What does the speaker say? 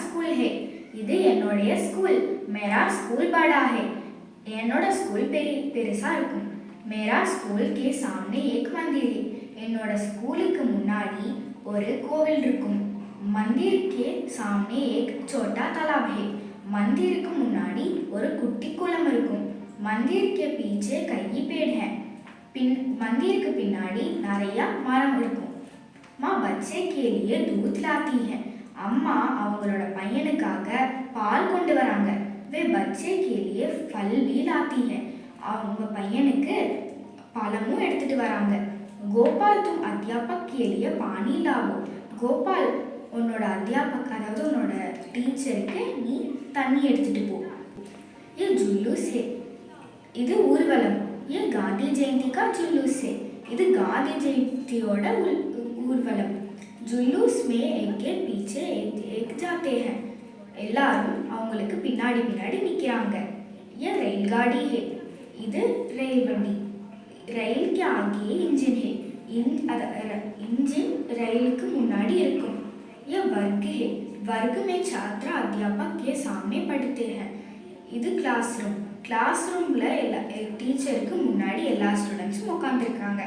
School है। இது என்னோட ஸ்கூல். मेरा स्कूल बड़ा है. என்னோட ஸ்கூல் பெருசா இருக்கும். मेरा स्कूल के सामने एक मंदिर है. என்னோட ஸ்கூலுக்கு முன்னாடி ஒரு கோவில் இருக்கும். मंदिर के सामने एक छोटा तालाब है. मंदिருக்கு முன்னாடி ஒரு குட்டி குளம் இருக்கும். मंदिर के पीछे कई पेड़ हैं. मंदिருக்கு பின்னாடி நிறைய மரம் இருக்கும். माँ बच्चे के लिए दूध लाती है. अम्मा அவங்களோட பையனுக்காக பால் கொண்டு வராங்க. वे बच्चे के लिए फल भी लाती है. அவங்க பையனுக்கு பழமும் எடுத்துட்டு வராங்க. गोपाल तुम अध्यापक के लिए पानी लाओ. गोपाल உன்னோட அத்தியாபக் அதாவது உன்னோட டீச்சருக்கு நீ தண்ணி எடுத்துட்டு போ. ये जुलूस है. இது ஊர்வலம். ये गांधी जयंती का जुलूस है. இது காந்தி ஜெயந்தியோட ஊர்வலம். जुलूस में एक के पीछे एक जाते हैं. எல்லாரும் அவங்களுக்கு பின்னாடி நிற்கிறாங்க. ये रेलगाड़ी है. இது ரயில் வண்டி. ரயில் के आगे इंजन है. इंजन ரயிலுக்கு முன்னாடி இருக்கும். ये वर्ग है. वर्ग में छात्र अध्यापक के सामने पढ़ते हैं. இது கிளாஸ் ரூம். கிளாஸ் ரூம்ல டீச்சருக்கு முன்னாடி எல்லா ஸ்டூடெண்ட்ஸும் உட்காந்துருக்காங்க.